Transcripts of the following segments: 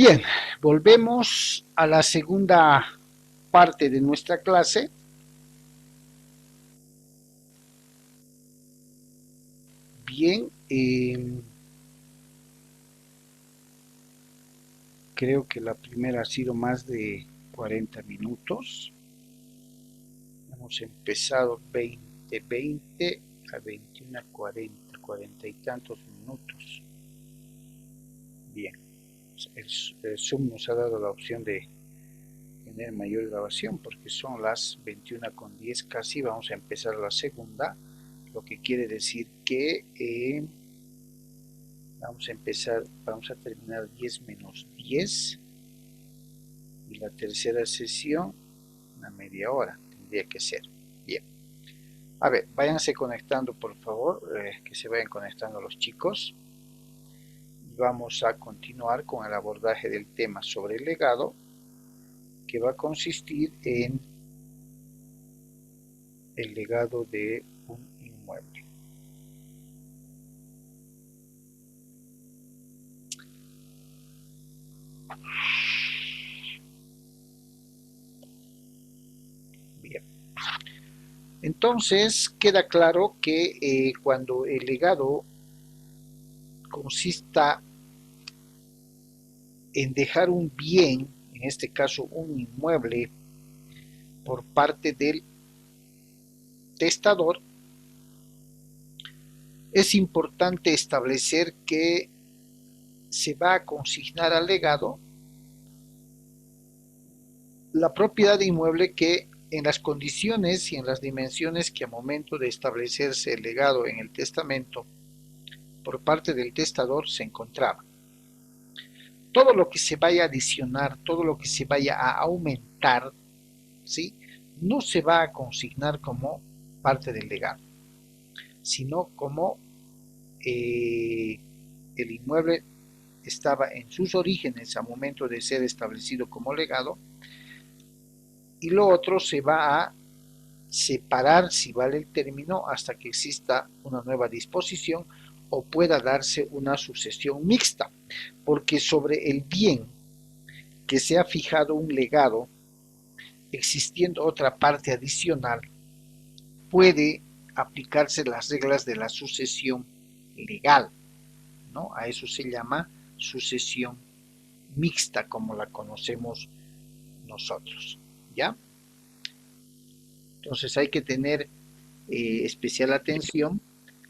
Bien, volvemos a la segunda parte de nuestra clase. Bien, creo que la primera ha sido más de 40 minutos. Hemos empezado 20 a 21 a 40 y tantos minutos. Bien, el Zoom nos ha dado la opción de tener mayor grabación porque son las 21:10 casi. Vamos a empezar la segunda, lo que quiere decir que vamos a terminar 10 menos 10 y la tercera sesión una media hora tendría que ser. Bien, a ver, váyanse conectando por favor, que se vayan conectando los chicos. Vamos a continuar con el abordaje del tema sobre el legado, que va a consistir en el legado de un inmueble. Bien, entonces queda claro que cuando el legado consista en dejar un bien, en este caso un inmueble, por parte del testador, es importante establecer que se va a consignar al legado la propiedad de inmueble que en las condiciones y en las dimensiones que a momento de establecerse el legado en el testamento por parte del testador se encontraba. Todo lo que se vaya a adicionar, todo lo que se vaya a aumentar, ¿sí?, no se va a consignar como parte del legado, sino como el inmueble estaba en sus orígenes a momento de ser establecido como legado, y lo otro se va a separar, si vale el término, hasta que exista una nueva disposición o pueda darse una sucesión mixta, porque sobre el bien que se ha fijado un legado, existiendo otra parte adicional, puede aplicarse las reglas de la sucesión legal, ¿no? A eso se llama sucesión mixta, como la conocemos nosotros, ¿ya? Entonces hay que tener especial atención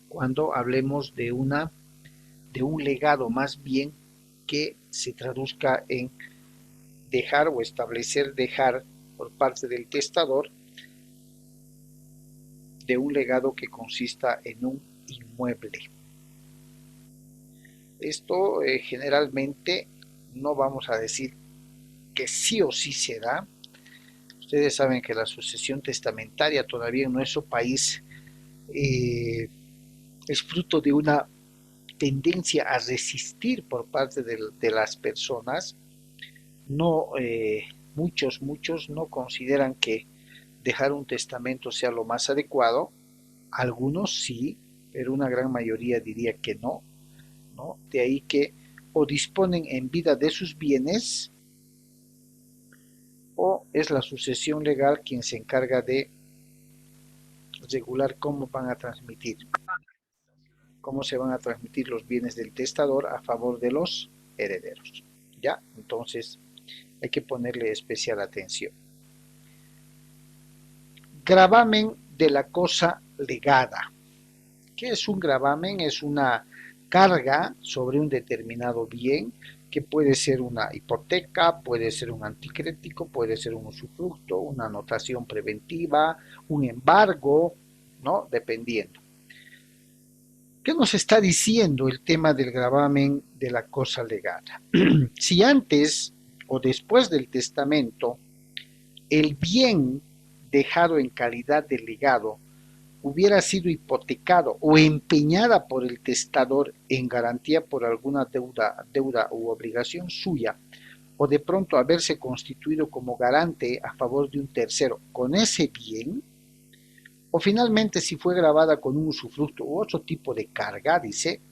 cuando hablemos de un legado, más bien que se traduzca en dejar o establecer dejar por parte del testador de un legado que consista en un inmueble. Esto generalmente no vamos a decir que sí o sí se da. Ustedes saben que la sucesión testamentaria todavía en nuestro país es fruto de una tendencia a resistir por parte de las personas. No, muchos no consideran que dejar un testamento sea lo más adecuado. Algunos sí, pero una gran mayoría diría que no, ¿no? De ahí que o disponen en vida de sus bienes, o es la sucesión legal quien se encarga de regular cómo se van a transmitir los bienes del testador a favor de los herederos. ¿Ya? Entonces hay que ponerle especial atención. Gravamen de la cosa legada. ¿Qué es un gravamen? Es una carga sobre un determinado bien, que puede ser una hipoteca, puede ser un anticrético, puede ser un usufructo, una anotación preventiva, un embargo, ¿no? Dependiendo. ¿Qué nos está diciendo el tema del gravamen de la cosa legada? Si antes o después del testamento el bien dejado en calidad de legado hubiera sido hipotecado o empeñada por el testador en garantía por alguna deuda u obligación suya, o de pronto haberse constituido como garante a favor de un tercero con ese bien, o finalmente si fue grabada con un usufructo u otro tipo de carga, dice,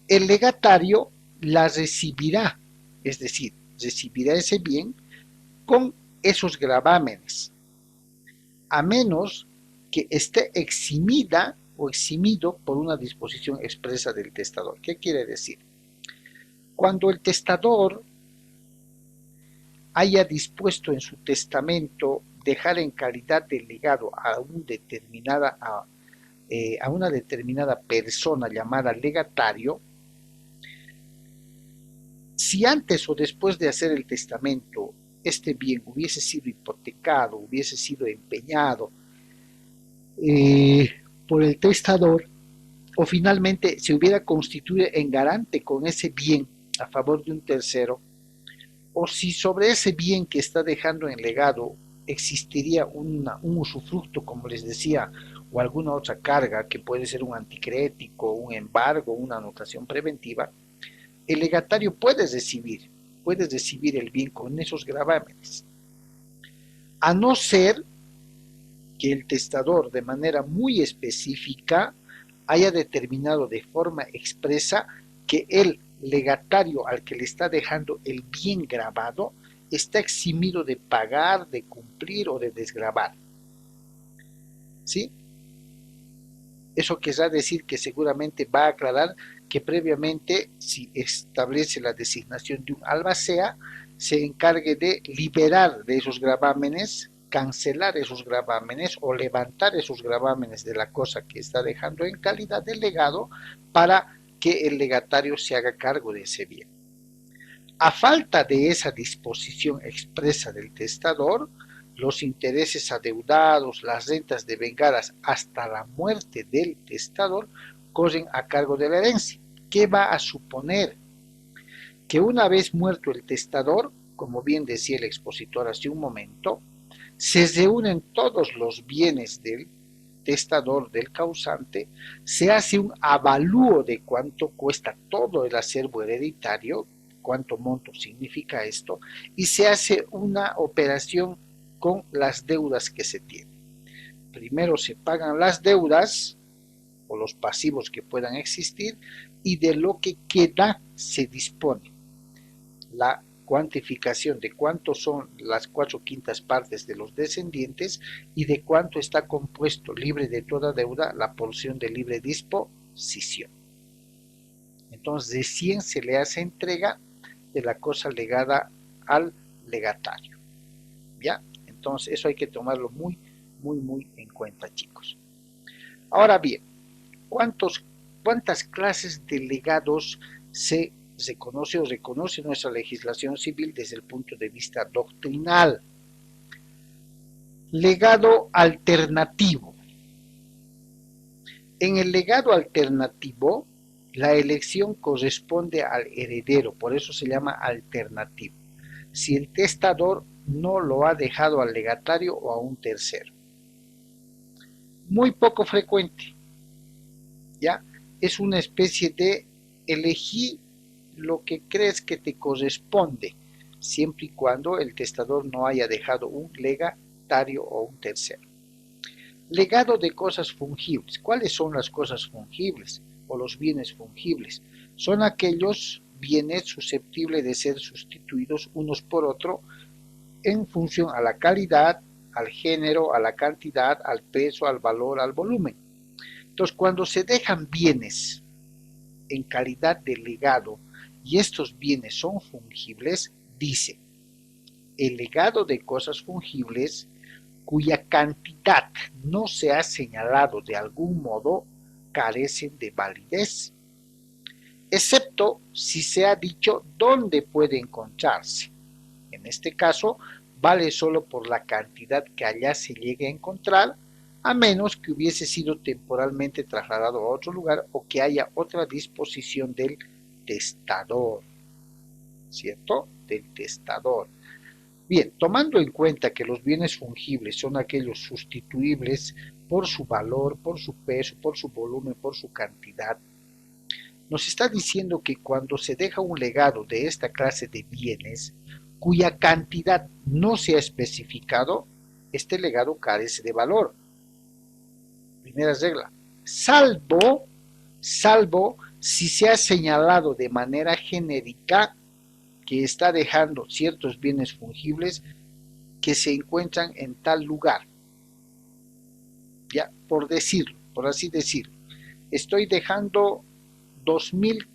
el legatario la recibirá, es decir, recibirá ese bien con esos gravámenes, a menos que esté eximida o eximido por una disposición expresa del testador. ¿Qué quiere decir? Cuando el testador haya dispuesto en su testamento dejar en calidad de legado a una determinada persona llamada legatario, si antes o después de hacer el testamento este bien hubiese sido hipotecado, hubiese sido empeñado por el testador, o finalmente se hubiera constituido en garante con ese bien a favor de un tercero, o si sobre ese bien que está dejando en legado existiría un usufructo, como les decía, o alguna otra carga que puede ser un anticrético, un embargo, una anotación preventiva, el legatario puede recibir el bien con esos gravámenes, a no ser que el testador de manera muy específica haya determinado de forma expresa que el legatario al que le está dejando el bien grabado está eximido de pagar, de cumplir o de desgravar. ¿Sí? Eso querrá decir que seguramente va a aclarar que previamente, si establece la designación de un albacea, se encargue de liberar de esos gravámenes, cancelar esos gravámenes o levantar esos gravámenes de la cosa que está dejando en calidad de legado para que el legatario se haga cargo de ese bien. A falta de esa disposición expresa del testador, los intereses adeudados, las rentas devengadas hasta la muerte del testador corren a cargo de la herencia. ¿Qué va a suponer? Que una vez muerto el testador, como bien decía el expositor hace un momento, se reúnen todos los bienes del testador, del causante, se hace un avalúo de cuánto cuesta todo el acervo hereditario, cuánto monto significa esto, y se hace una operación con las deudas que se tienen. Primero se pagan las deudas o los pasivos que puedan existir y de lo que queda se dispone la cuantificación de cuánto son las 4/5 partes de los descendientes y de cuánto está compuesto libre de toda deuda la porción de libre disposición. Entonces recién se le hace entrega de la cosa legada al legatario. ¿Ya? Entonces eso hay que tomarlo muy en cuenta, chicos. Ahora bien, ¿cuántas clases de legados se reconoce nuestra legislación civil desde el punto de vista doctrinal? Legado alternativo. En el legado alternativo, la elección corresponde al heredero, por eso se llama alternativo, si el testador no lo ha dejado al legatario o a un tercero. Muy poco frecuente, ¿ya? Es una especie de elegir lo que crees que te corresponde, siempre y cuando el testador no haya dejado un legatario o un tercero. Legado de cosas fungibles. ¿Cuáles son las cosas fungibles o los bienes fungibles? Son aquellos bienes susceptibles de ser sustituidos unos por otros en función a la calidad, al género, a la cantidad, al peso, al valor, al volumen. Entonces, cuando se dejan bienes en calidad de legado y estos bienes son fungibles, dice, el legado de cosas fungibles cuya cantidad no se ha señalado de algún modo carecen de validez, excepto si se ha dicho dónde puede encontrarse. En este caso, vale solo por la cantidad que allá se llegue a encontrar, a menos que hubiese sido temporalmente trasladado a otro lugar o que haya otra disposición del testador, ¿cierto? Del testador. Bien, tomando en cuenta que los bienes fungibles son aquellos sustituibles por su valor, por su peso, por su volumen, por su cantidad, nos está diciendo que cuando se deja un legado de esta clase de bienes, cuya cantidad no se ha especificado, este legado carece de valor. Primera regla, salvo si se ha señalado de manera genérica que está dejando ciertos bienes fungibles que se encuentran en tal lugar. Ya, por decirlo, por así decirlo, estoy dejando 2000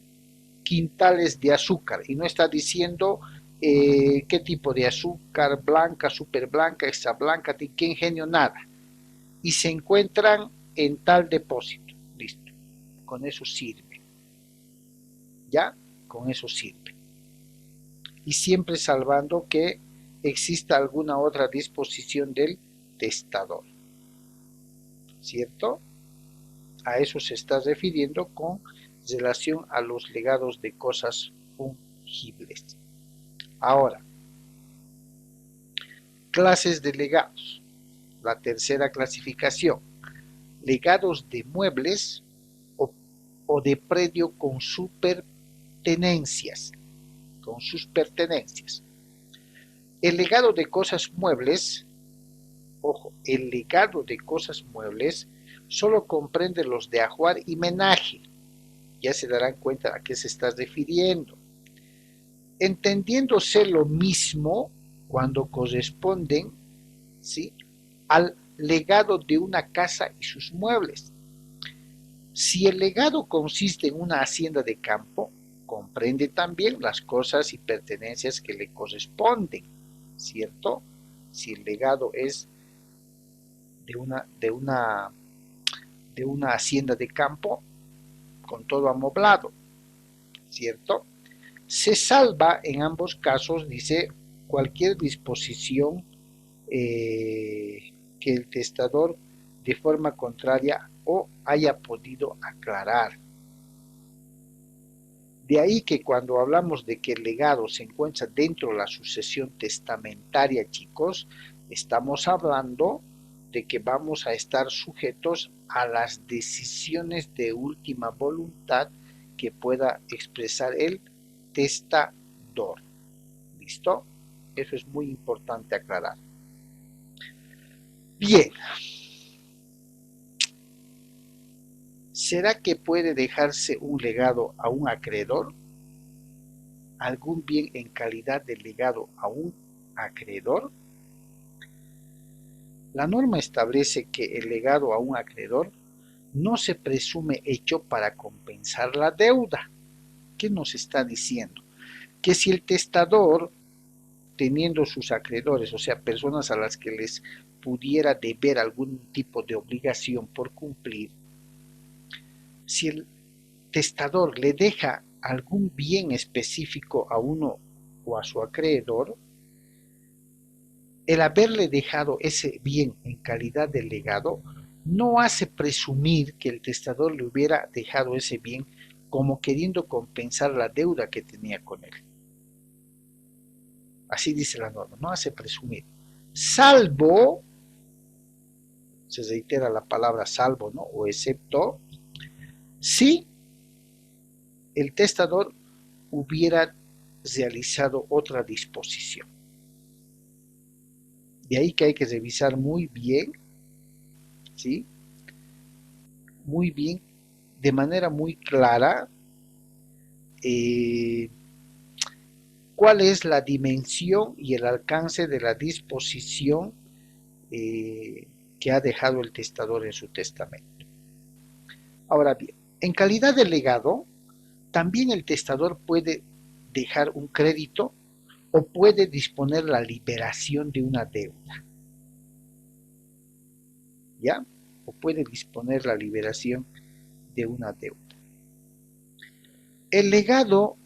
quintales de azúcar y no está diciendo qué tipo de azúcar, blanca, super blanca, extra blanca, de qué ingenio, nada. Y se encuentran en tal depósito. Listo, con eso sirve. Ya, con eso sirve. Y siempre salvando que exista alguna otra disposición del testador. ¿Cierto? A eso se está refiriendo con relación a los legados de cosas fungibles. Ahora, clases de legados. La tercera clasificación. Legados de muebles o de predio con sus pertenencias. Con sus pertenencias. El legado de cosas muebles, ojo, el legado de cosas muebles solo comprende los de ajuar y menaje. Ya se darán cuenta a qué se está refiriendo. Entendiéndose lo mismo cuando corresponden, ¿sí?, al legado de una casa y sus muebles. Si el legado consiste en una hacienda de campo, comprende también las cosas y pertenencias que le corresponden, ¿cierto? Si el legado es de una hacienda de campo con todo amoblado, ¿cierto? Se salva en ambos casos, dice, cualquier disposición que el testador de forma contraria o haya podido aclarar. De ahí que cuando hablamos de que el legado se encuentra dentro de la sucesión testamentaria, chicos, estamos hablando de que vamos a estar sujetos a las decisiones de última voluntad que pueda expresar el testador. ¿Listo? Eso es muy importante aclarar. Bien. ¿Será que puede dejarse un legado a un acreedor? ¿Algún bien en calidad de legado a un acreedor? La norma establece que el legado a un acreedor no se presume hecho para compensar la deuda. ¿Qué nos está diciendo? Que si el testador, teniendo sus acreedores, o sea, personas a las que les pudiera deber algún tipo de obligación por cumplir, si el testador le deja algún bien específico a uno o a su acreedor, el haberle dejado ese bien en calidad de legado no hace presumir que el testador le hubiera dejado ese bien como queriendo compensar la deuda que tenía con él. Así dice la norma, no hace presumir. Salvo, se reitera la palabra salvo, ¿no?, o excepto, si el testador hubiera realizado otra disposición. De ahí que hay que revisar muy bien, ¿sí?, muy bien, de manera muy clara, cuál es la dimensión y el alcance de la disposición que ha dejado el testador en su testamento. Ahora bien, en calidad de legado, también el testador puede dejar un crédito o puede disponer la liberación de una deuda. ¿Ya? O puede disponer la liberación de una deuda. El legado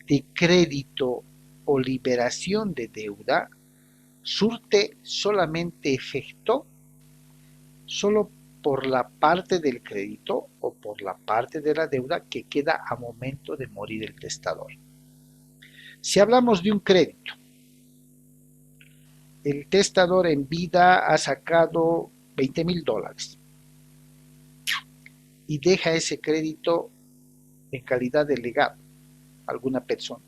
de crédito o liberación de deuda surte solamente efecto solo por la parte del crédito o por la parte de la deuda que queda a momento de morir el testador. Si hablamos de un crédito, el testador en vida ha sacado $20,000 y deja ese crédito en calidad de legado a alguna persona.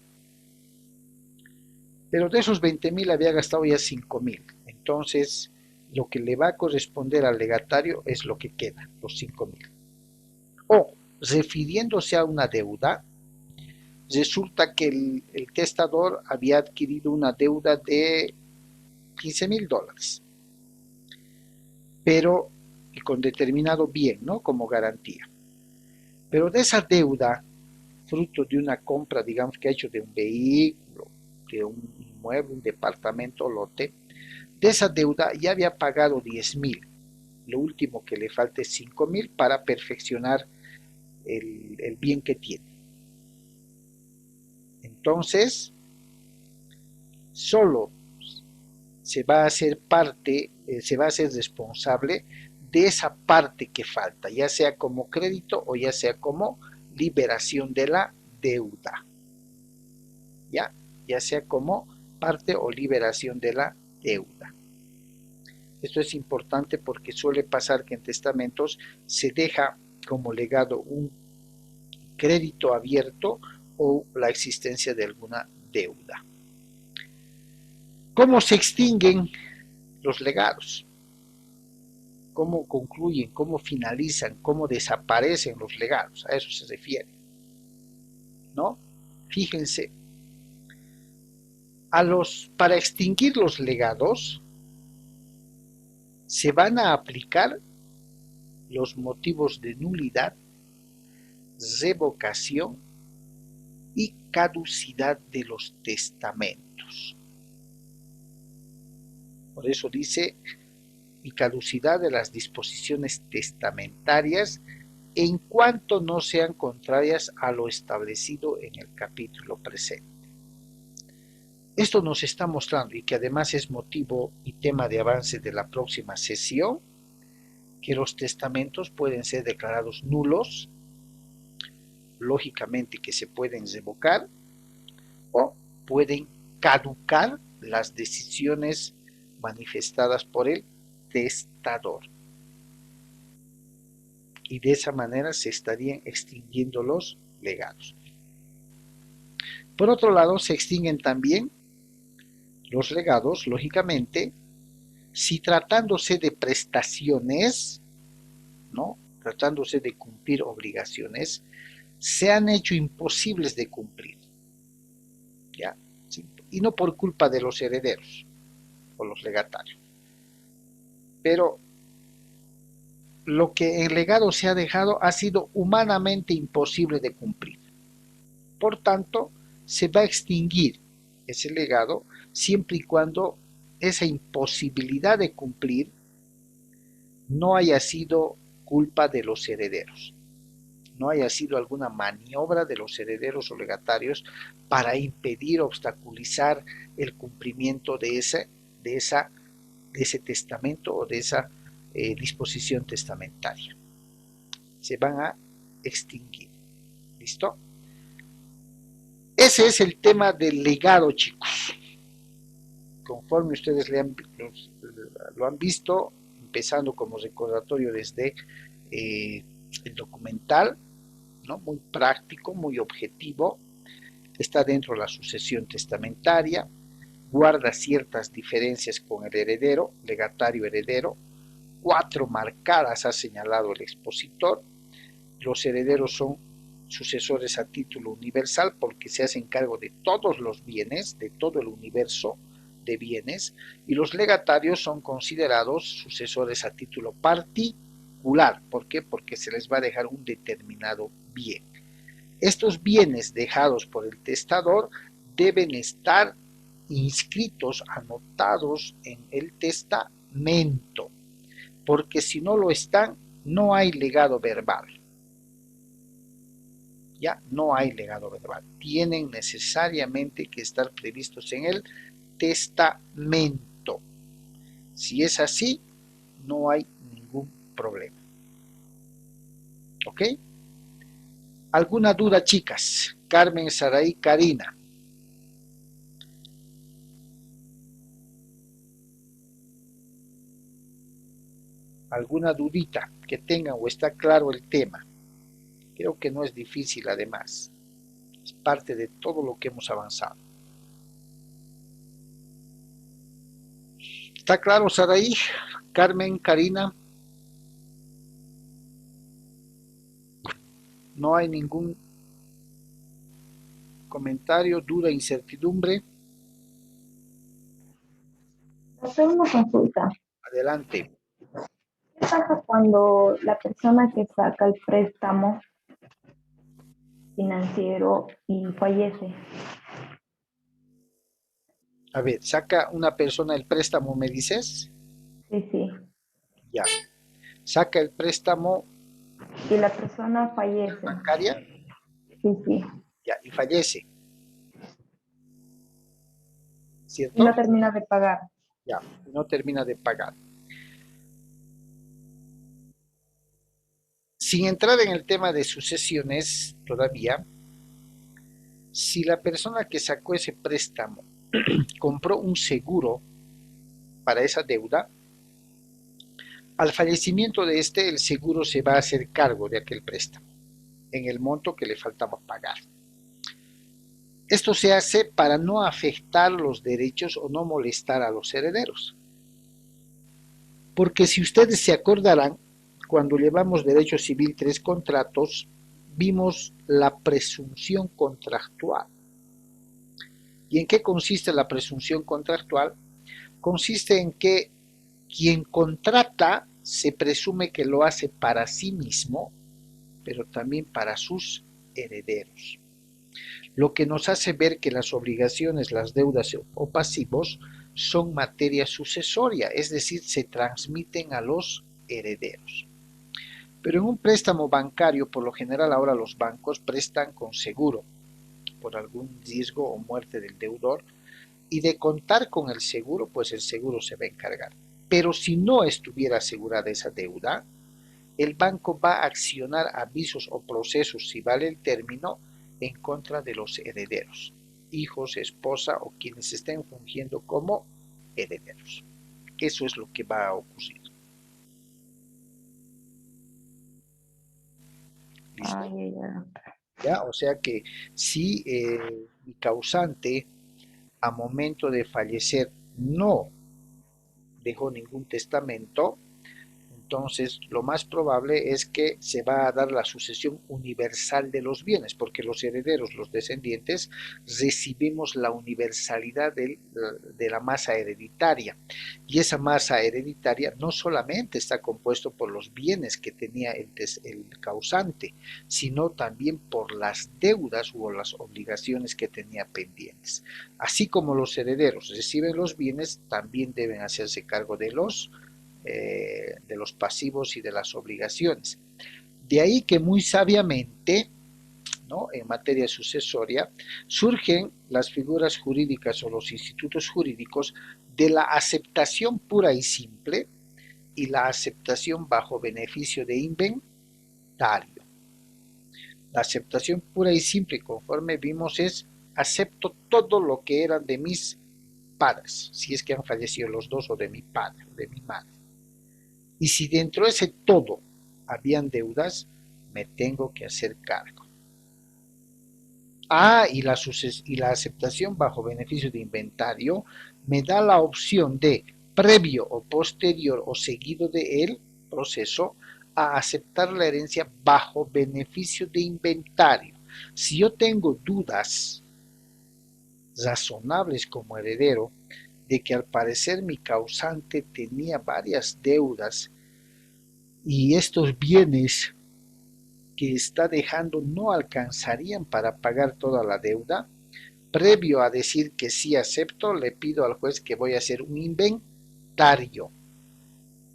Pero de esos 20,000 había gastado ya 5,000. Entonces, lo que le va a corresponder al legatario es lo que queda, los 5,000. O, refiriéndose a una deuda, resulta que el testador había adquirido una deuda de $15,000, pero y con determinado bien, ¿no? Como garantía. Pero de esa deuda, fruto de una compra, digamos que ha hecho de un vehículo, de un inmueble, un departamento, lote, de esa deuda ya había pagado 10,000. Lo último que le falta es 5,000 para perfeccionar el bien que tiene. Entonces, solo se va a hacer parte, se va a hacer responsable de esa parte que falta, ya sea como crédito o ya sea como liberación de la deuda. Ya sea como parte o liberación de la deuda. Esto es importante porque suele pasar que en testamentos se deja como legado un crédito abierto o la existencia de alguna deuda. ¿Cómo se extinguen los legados? ¿Cómo concluyen? ¿Cómo finalizan? ¿Cómo desaparecen los legados? A eso se refiere, ¿no? Fíjense, para extinguir los legados se van a aplicar los motivos de nulidad, revocación y caducidad de los testamentos. Por eso dice, y caducidad de las disposiciones testamentarias en cuanto no sean contrarias a lo establecido en el capítulo presente. Esto nos está mostrando, y que además es motivo y tema de avance de la próxima sesión, que los testamentos pueden ser declarados nulos, lógicamente que se pueden revocar, o pueden caducar las decisiones manifestadas por el testador. Y de esa manera se estarían extinguiendo los legados. Por otro lado, se extinguen también los legados, lógicamente, si tratándose de prestaciones, ¿no? Tratándose de cumplir obligaciones, se han hecho imposibles de cumplir, ¿ya? Y no por culpa de los herederos o los legatarios. Pero lo que en legado se ha dejado ha sido humanamente imposible de cumplir. Por tanto, se va a extinguir ese legado siempre y cuando esa imposibilidad de cumplir no haya sido culpa de los herederos, no haya sido alguna maniobra de los herederos o legatarios para impedir, obstaculizar el cumplimiento de ese testamento o de esa disposición testamentaria. Se van a extinguir. ¿Listo? Ese es el tema del legado, chicos. Conforme ustedes lo han visto, empezando como recordatorio desde el documental, ¿no? Muy práctico, muy objetivo, está dentro de la sucesión testamentaria, guarda ciertas diferencias con el heredero, legatario heredero, 4 marcadas ha señalado el expositor. Los herederos son sucesores a título universal porque se hacen cargo de todos los bienes, de todo el universo de bienes, y los legatarios son considerados sucesores a título particular. ¿Por qué? Porque se les va a dejar un determinado bien. Estos bienes dejados por el testador deben estar inscritos, anotados en el testamento, porque si no lo están, no hay legado verbal. Ya no hay legado verbal. Tienen necesariamente que estar previstos en el testamento. Si es así, no hay ningún problema. ¿Ok? ¿Alguna duda, chicas? Carmen, Saraí, Karina. ¿Alguna dudita que tengan o está claro el tema? Creo que no es difícil, además. Es parte de todo lo que hemos avanzado. ¿Está claro, Saraí, Carmen, Karina? No hay ningún comentario, duda, incertidumbre? Hacer una consulta. Adelante. ¿Qué pasa cuando la persona que saca el préstamo financiero y fallece? A ver, saca una persona el préstamo, ¿me dices? Sí, sí. Ya. Saca el préstamo Y la persona fallece. bancaria, Sí, sí. ya, y fallece, Y no ¿cierto? termina de pagar. Ya, y no termina de pagar. Sin entrar en el tema de sucesiones todavía, si la persona que sacó ese préstamo compró un seguro para esa deuda, al fallecimiento de este, el seguro se va a hacer cargo de aquel préstamo, en el monto que le faltaba pagar. Esto se hace para no afectar los derechos o no molestar a los herederos. Porque si ustedes se acordarán, cuando llevamos derecho civil 3 contratos, vimos la presunción contractual. ¿Y en qué consiste la presunción contractual? Consiste en que quien contrata se presume que lo hace para sí mismo, pero también para sus herederos. Lo que nos hace ver que las obligaciones, las deudas o pasivos son materia sucesoria, es decir, se transmiten a los herederos. Pero en un préstamo bancario, por lo general ahora los bancos prestan con seguro por algún riesgo o muerte del deudor, y de contar con el seguro, pues el seguro se va a encargar. Pero si no estuviera asegurada esa deuda, el banco va a accionar avisos o procesos, si vale el término, en contra de los herederos, hijos, esposa o quienes estén fungiendo como herederos. Eso es lo que va a ocurrir. Ay, ¿Listo? ay, ay. ¿Ya? O sea que si mi causante a momento de fallecer no dejó ningún testamento, entonces lo más probable es que se va a dar la sucesión universal de los bienes, porque los herederos, los descendientes, recibimos la universalidad de la masa hereditaria. Y esa masa hereditaria no solamente está compuesto por los bienes que tenía el causante, sino también por las deudas o las obligaciones que tenía pendientes. Así como los herederos reciben los bienes, también deben hacerse cargo de los pasivos y de las obligaciones. De ahí que muy sabiamente, ¿no?, en materia sucesoria, surgen las figuras jurídicas o los institutos jurídicos de la aceptación pura y simple y la aceptación bajo beneficio de inventario. La aceptación pura y simple, conforme vimos, es acepto todo lo que eran de mis padres, si es que han fallecido los dos, o de mi padre, o de mi madre. Y si dentro de ese todo habían deudas, me tengo que hacer cargo. Y la aceptación bajo beneficio de inventario me da la opción de, previo o posterior o seguido de el proceso, a aceptar la herencia bajo beneficio de inventario. Si yo tengo dudas razonables como heredero de que al parecer mi causante tenía varias deudas y estos bienes que está dejando no alcanzarían para pagar toda la deuda, previo a decir que sí acepto, le pido al juez que voy a hacer un inventario.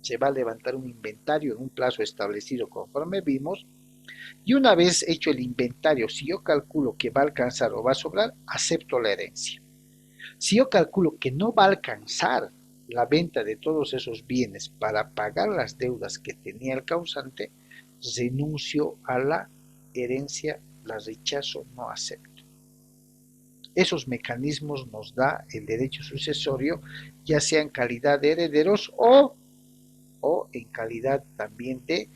Se va a levantar un inventario en un plazo establecido conforme vimos, y una vez hecho el inventario, si yo calculo que va a alcanzar o va a sobrar, acepto la herencia. Si yo calculo que no va a alcanzar la venta de todos esos bienes para pagar las deudas que tenía el causante, renuncio a la herencia, la rechazo, no acepto. Esos mecanismos nos da el derecho sucesorio, ya sea en calidad de herederos o en calidad también de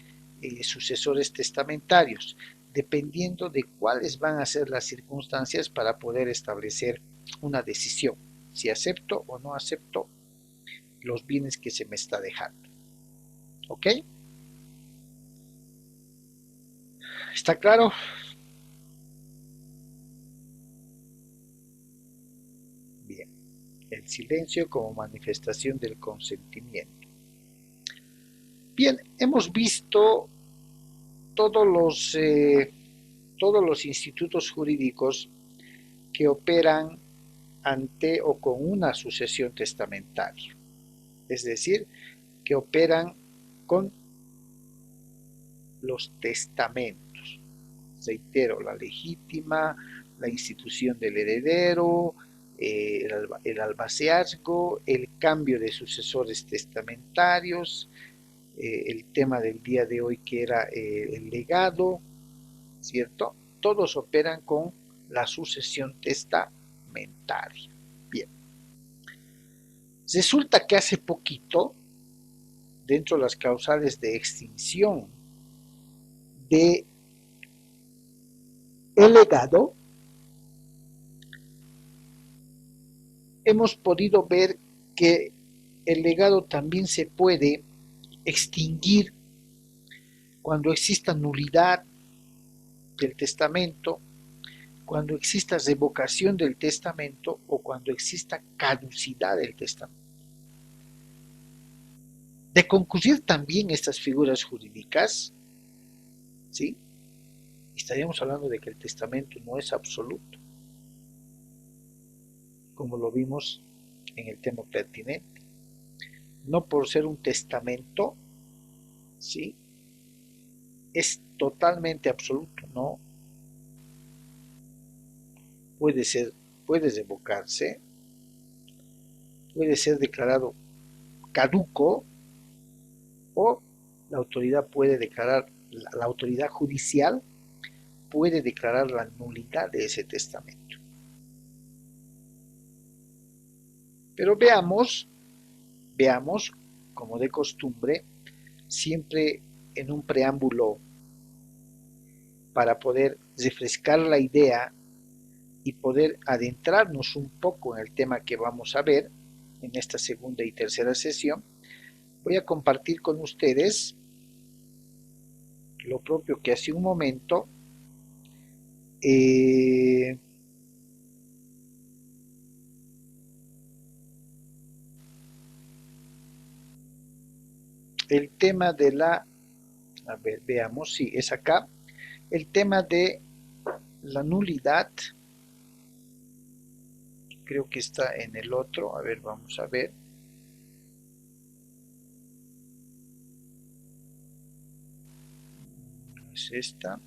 sucesores testamentarios, dependiendo de cuáles van a ser las circunstancias para poder establecer una decisión, si acepto o no acepto los bienes que se me está dejando. ¿Ok? ¿Está claro? El silencio como manifestación del consentimiento. Bien, hemos visto todos los institutos jurídicos que operan ante o con una sucesión testamentaria, es decir, que operan con los testamentos. Reitero, la legítima, la institución del heredero, el albaceazgo, el cambio de sucesores testamentarios, el tema del día de hoy que era el legado, ¿cierto? Todos operan con la sucesión testamentaria. Bien. Resulta que hace poquito, dentro de las causales de extinción de el legado, hemos podido ver que el legado también se puede extinguir cuando exista nulidad del testamento, cuando exista revocación del testamento o cuando exista caducidad del testamento. De concurrir también estas figuras jurídicas, ¿sí? Estaríamos hablando de que el testamento no es absoluto, como lo vimos en el tema pertinente. No por ser un testamento, ¿sí?, es totalmente absoluto, no. Puede revocarse, puede ser declarado caduco, o la autoridad puede declarar, la autoridad judicial puede declarar la nulidad de ese testamento. Pero veamos, como de costumbre, siempre en un preámbulo para poder refrescar la idea y poder adentrarnos un poco en el tema que vamos a ver en esta segunda y tercera sesión, voy a compartir con ustedes lo propio que hace un momento el tema de la, a ver, veamos, sí, es acá, el tema de la nulidad, creo que está en el otro, a ver, vamos a ver. No es esta.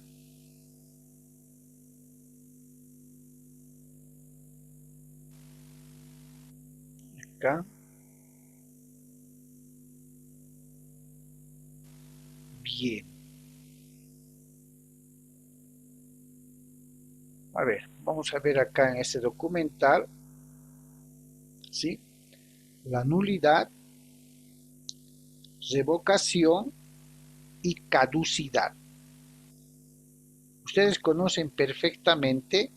Acá. Bien. A ver, vamos a ver acá en este documental, ¿sí?, la nulidad, revocación y caducidad. Ustedes conocen perfectamente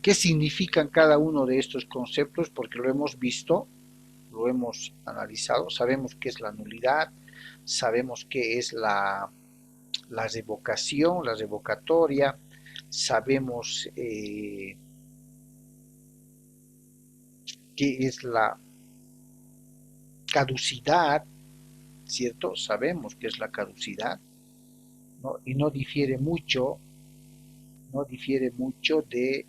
qué significan cada uno de estos conceptos porque lo hemos visto, lo hemos analizado, sabemos qué es la nulidad, sabemos qué es la revocación, la revocatoria, sabemos qué es la caducidad, ¿cierto? Sabemos qué es la caducidad, ¿no? Y no difiere mucho de,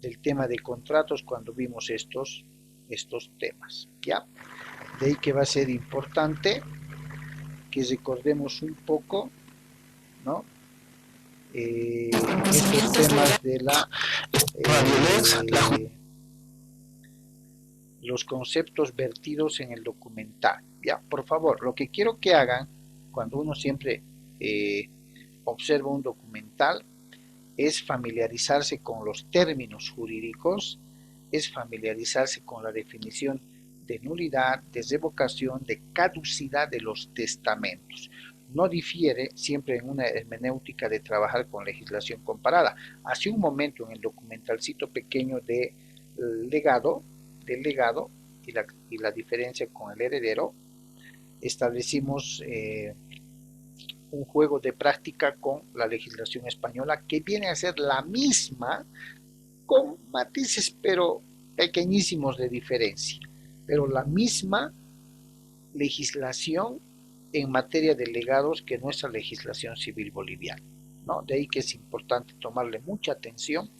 del tema de contratos cuando vimos estos temas, ¿ya? De ahí que va a ser importante que recordemos un poco, ¿no?, estos temas de los conceptos vertidos en el documental. Ya, por favor, lo que quiero que hagan cuando uno siempre observa un documental es familiarizarse con los términos jurídicos, es familiarizarse con la definición de nulidad, de revocación, de caducidad de los testamentos. No difiere siempre en una hermenéutica de trabajar con legislación comparada. Hace un momento en el documentalcito pequeño de legado, del legado y la diferencia con el heredero, establecimos un juego de práctica con la legislación española que viene a ser la misma, con matices pero pequeñísimos de diferencia, pero la misma legislación en materia de legados que nuestra legislación civil boliviana, ¿no? De ahí que es importante tomarle mucha atención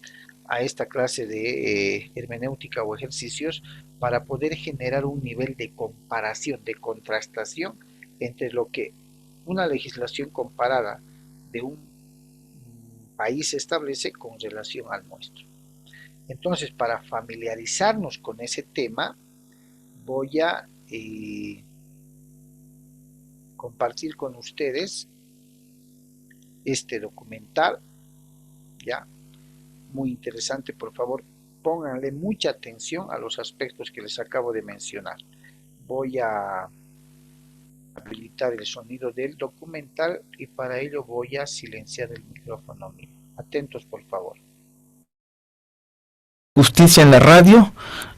a esta clase de hermenéutica o ejercicios para poder generar un nivel de comparación, de contrastación entre lo que una legislación comparada de un país establece con relación al nuestro. Entonces, para familiarizarnos con ese tema, voy a compartir con ustedes este documental, ya, muy interesante. Por favor, pónganle mucha atención a los aspectos que les acabo de mencionar. Voy a habilitar el sonido del documental y para ello voy a silenciar el micrófono mío. Atentos, por favor. Justicia en la radio,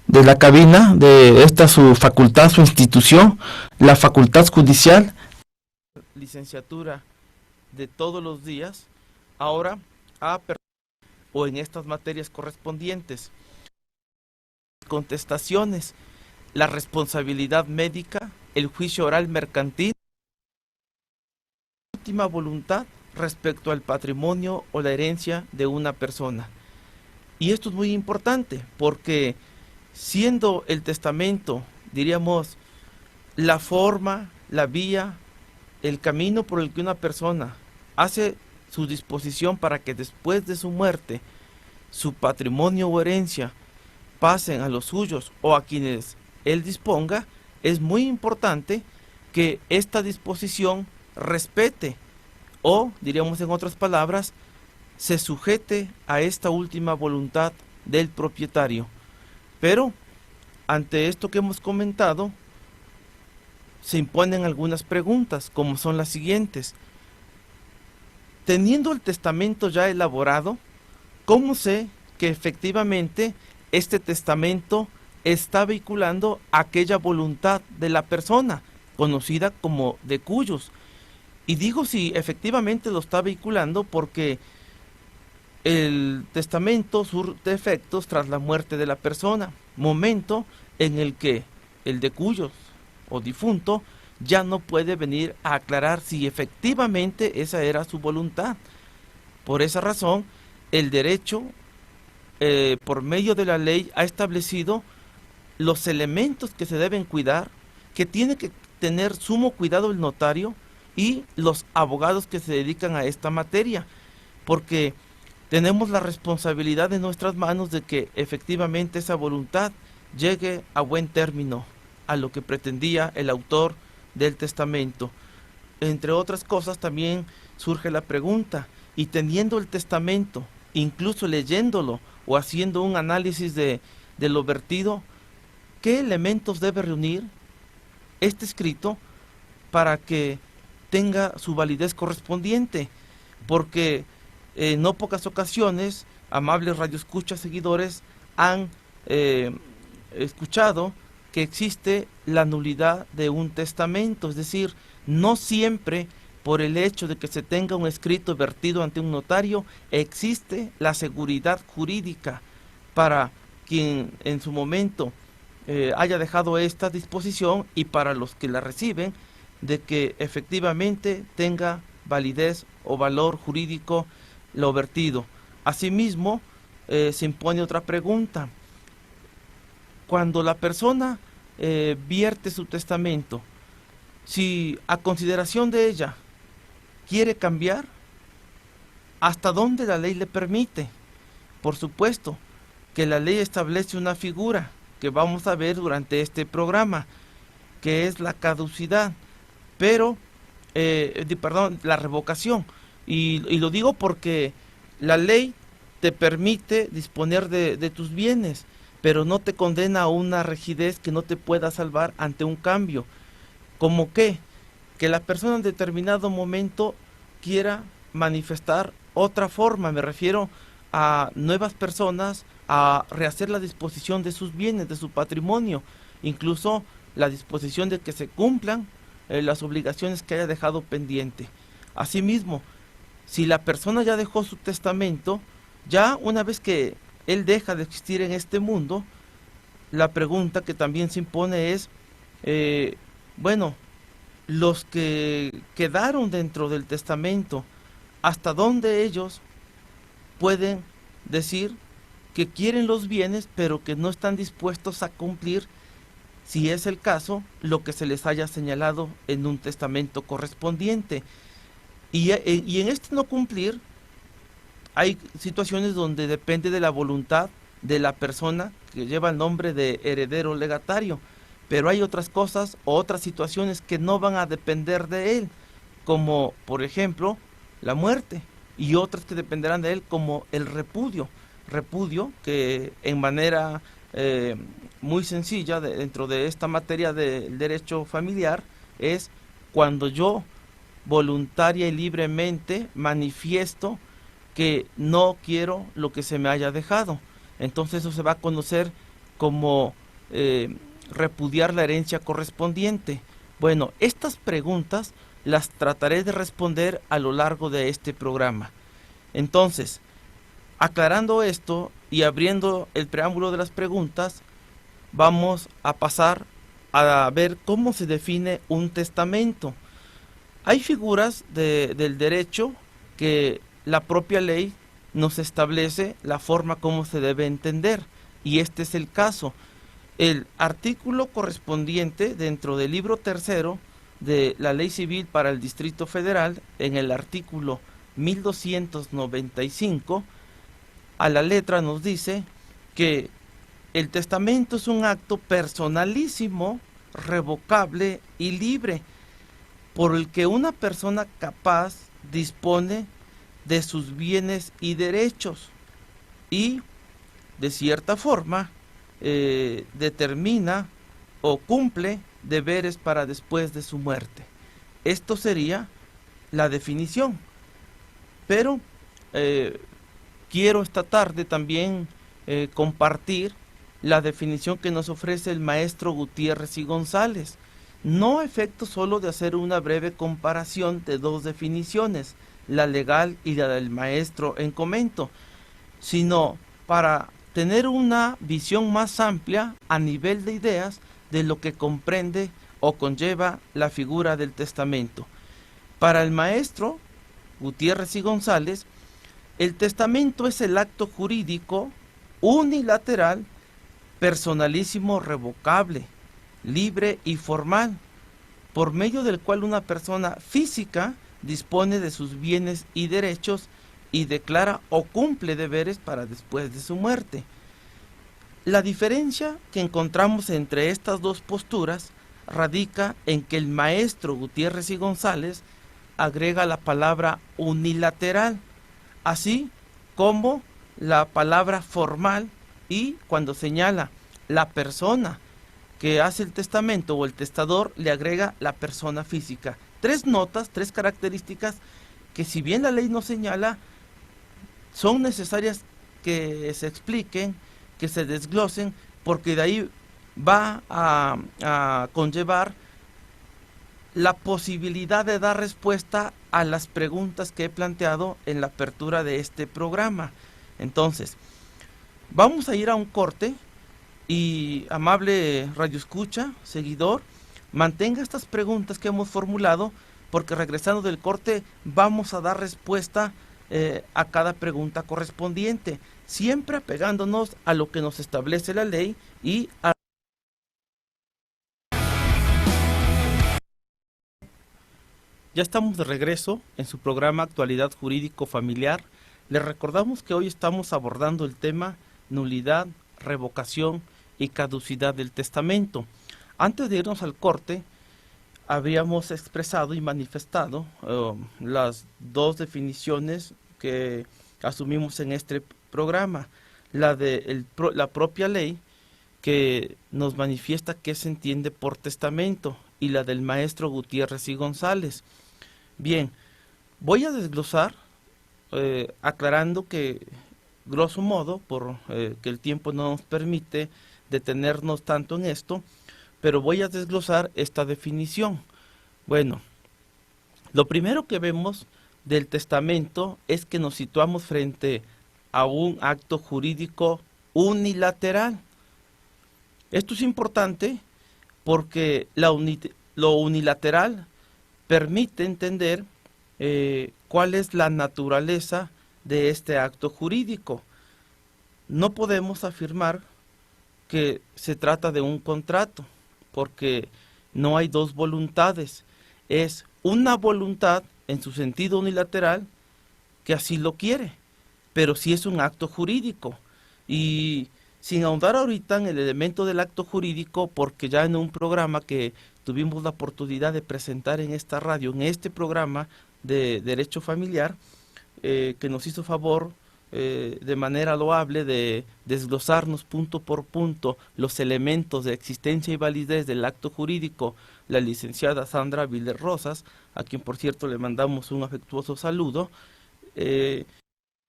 de la cabina de esta su facultad, su institución, la Facultad Judicial. Licenciatura de todos los días, ahora o en estas materias correspondientes. Contestaciones, la responsabilidad médica, el juicio oral mercantil, última voluntad respecto al patrimonio o la herencia de una persona. Y esto es muy importante porque siendo el testamento, diríamos, la forma, la vía, el camino por el que una persona hace su disposición para que después de su muerte su patrimonio o herencia pasen a los suyos o a quienes él disponga, es muy importante que esta disposición respete o, diríamos en otras palabras, se sujete a esta última voluntad del propietario. Pero, ante esto que hemos comentado, se imponen algunas preguntas, como son las siguientes. Teniendo el testamento ya elaborado, ¿cómo sé que efectivamente este testamento está vinculando aquella voluntad de la persona, conocida como de cuyos? Y digo si efectivamente lo está vinculando porque el testamento surte efectos tras la muerte de la persona, momento en el que el de cuyos o difunto ya no puede venir a aclarar si efectivamente esa era su voluntad. Por esa razón, el derecho, por medio de la ley, ha establecido los elementos que se deben cuidar, que tiene que tener sumo cuidado el notario y los abogados que se dedican a esta materia, porque tenemos la responsabilidad en nuestras manos de que efectivamente esa voluntad llegue a buen término, a lo que pretendía el autor del testamento. Entre otras cosas también surge la pregunta, y teniendo el testamento, incluso leyéndolo o haciendo un análisis de lo vertido, ¿qué elementos debe reunir este escrito para que tenga su validez correspondiente? Porque en no pocas ocasiones, amables radioescuchas seguidores han escuchado que existe la nulidad de un testamento, es decir, no siempre por el hecho de que se tenga un escrito vertido ante un notario existe la seguridad jurídica para quien en su momento haya dejado esta disposición y para los que la reciben, de que efectivamente tenga validez o valor jurídico lo vertido. Asimismo, se impone otra pregunta. Cuando la persona vierte su testamento, si a consideración de ella quiere cambiar, ¿hasta dónde la ley le permite? Por supuesto que la ley establece una figura que vamos a ver durante este programa, que es la caducidad, pero, la revocación. Y lo digo porque la ley te permite disponer de tus bienes, pero no te condena a una rigidez que no te pueda salvar ante un cambio. ¿Cómo qué? Que la persona en determinado momento quiera manifestar otra forma, me refiero a nuevas personas, a rehacer la disposición de sus bienes, de su patrimonio, incluso la disposición de que se cumplan las obligaciones que haya dejado pendiente. Asimismo, si la persona ya dejó su testamento, ya una vez que él deja de existir en este mundo, la pregunta que también se impone es, bueno, los que quedaron dentro del testamento, ¿hasta dónde ellos pueden decir que quieren los bienes, pero que no están dispuestos a cumplir, si es el caso, lo que se les haya señalado en un testamento correspondiente? Y en este no cumplir, hay situaciones donde depende de la voluntad de la persona que lleva el nombre de heredero legatario, pero hay otras cosas o otras situaciones que no van a depender de él, como por ejemplo la muerte, y otras que dependerán de él, como el repudio que en manera muy sencilla dentro de esta materia del derecho familiar es cuando yo voluntaria y libremente manifiesto que no quiero lo que se me haya dejado. Entonces eso se va a conocer como repudiar la herencia correspondiente. Bueno, estas preguntas las trataré de responder a lo largo de este programa. Entonces, aclarando esto y abriendo el preámbulo de las preguntas, vamos a pasar a ver cómo se define un testamento. Hay figuras del derecho que la propia ley nos establece la forma como se debe entender, y este es el caso. El artículo correspondiente dentro del libro tercero de la Ley Civil para el Distrito Federal, en el artículo 1295, a la letra nos dice que el testamento es un acto personalísimo, revocable y libre, por el que una persona capaz dispone de sus bienes y derechos y, de cierta forma, determina o cumple deberes para después de su muerte. Esto sería la definición. Pero quiero esta tarde también compartir la definición que nos ofrece el maestro Gutiérrez y González, no a efecto solo de hacer una breve comparación de dos definiciones, la legal y la del maestro en comento, sino para tener una visión más amplia a nivel de ideas de lo que comprende o conlleva la figura del testamento. Para el maestro Gutiérrez y González, el testamento es el acto jurídico unilateral, personalísimo, revocable, libre y formal, por medio del cual una persona física dispone de sus bienes y derechos y declara o cumple deberes para después de su muerte. La diferencia que encontramos entre estas dos posturas radica en que el maestro Gutiérrez y González agrega la palabra unilateral, así como la palabra formal, y cuando señala la persona que hace el testamento o el testador, le agrega la persona física. Tres notas, tres características que, si bien la ley no señala, son necesarias que se expliquen, que se desglosen, porque de ahí va a conllevar la posibilidad de dar respuesta a las preguntas que he planteado en la apertura de este programa. Entonces, vamos a ir a un corte y, amable radioescucha, seguidor, mantenga estas preguntas que hemos formulado, porque regresando del corte vamos a dar respuesta a cada pregunta correspondiente, siempre apegándonos a lo que nos establece la ley y a... Ya estamos de regreso en su programa Actualidad Jurídico Familiar. Les recordamos que hoy estamos abordando el tema nulidad, revocación y caducidad del testamento. Antes de irnos al corte, habíamos expresado y manifestado las dos definiciones que asumimos en este programa. La de la propia ley, que nos manifiesta qué se entiende por testamento, y la del maestro Gutiérrez y González. Bien, voy a desglosar, aclarando que, grosso modo, por que el tiempo no nos permite detenernos tanto en esto, pero voy a desglosar esta definición. Bueno, lo primero que vemos del testamento es que nos situamos frente a un acto jurídico unilateral. Esto es importante porque lo unilateral permite entender cuál es la naturaleza de este acto jurídico. No podemos afirmar que se trata de un contrato, porque no hay dos voluntades. Es una voluntad en su sentido unilateral que así lo quiere, pero sí es un acto jurídico. Y sin ahondar ahorita en el elemento del acto jurídico, porque ya en un programa que tuvimos la oportunidad de presentar en esta radio, en este programa de Derecho Familiar, que nos hizo favor de manera loable de desglosarnos punto por punto los elementos de existencia y validez del acto jurídico, la licenciada Sandra Viler Rosas, a quien por cierto le mandamos un afectuoso saludo.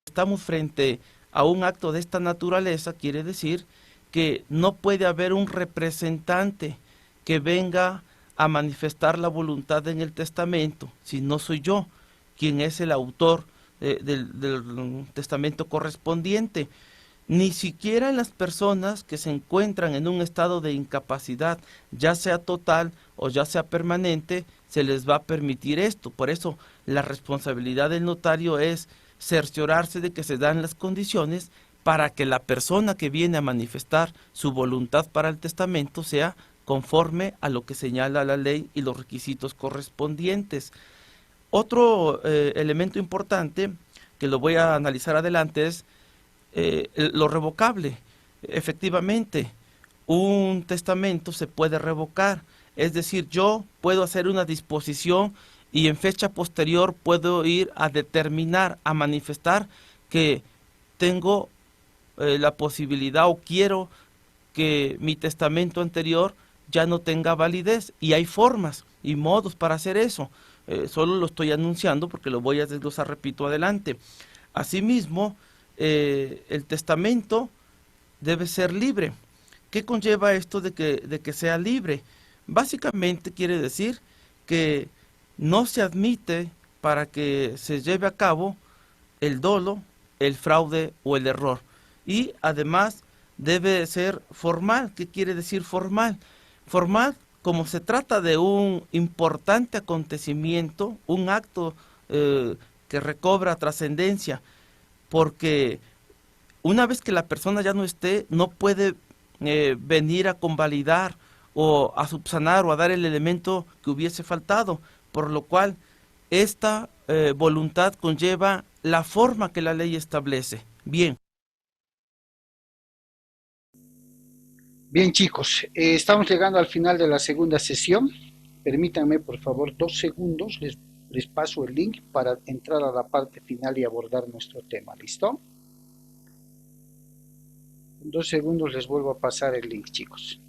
Estamos frente a un acto de esta naturaleza, quiere decir que no puede haber un representante que venga a manifestar la voluntad en el testamento, si no soy yo quien es el autor del testamento correspondiente. Ni siquiera las personas que se encuentran en un estado de incapacidad, ya sea total o ya sea permanente, se les va a permitir esto. Por eso la responsabilidad del notario es cerciorarse de que se dan las condiciones para que la persona que viene a manifestar su voluntad para el testamento sea conforme a lo que señala la ley y los requisitos correspondientes. Otro elemento importante que lo voy a analizar adelante es lo revocable. Efectivamente, un testamento se puede revocar, es decir, yo puedo hacer una disposición y en fecha posterior puedo ir a determinar, a manifestar que tengo la posibilidad o quiero que mi testamento anterior ya no tenga validez, y hay formas y modos para hacer eso. Solo lo estoy anunciando porque lo voy a desglosar, repito, adelante. Asimismo, el testamento debe ser libre. ¿Qué conlleva esto de que sea libre? Básicamente quiere decir que no se admite para que se lleve a cabo el dolo, el fraude o el error. Y además debe ser formal. ¿Qué quiere decir formal? Formal, como se trata de un importante acontecimiento, un acto que recobra trascendencia, porque una vez que la persona ya no esté, no puede venir a convalidar o a subsanar o a dar el elemento que hubiese faltado, por lo cual esta voluntad conlleva la forma que la ley establece. Bien. Bien, chicos, estamos llegando al final de la segunda sesión. Permítanme, por favor, 2 segundos, les paso el link para entrar a la parte final y abordar nuestro tema. ¿Listo? En 2 segundos les vuelvo a pasar el link, chicos.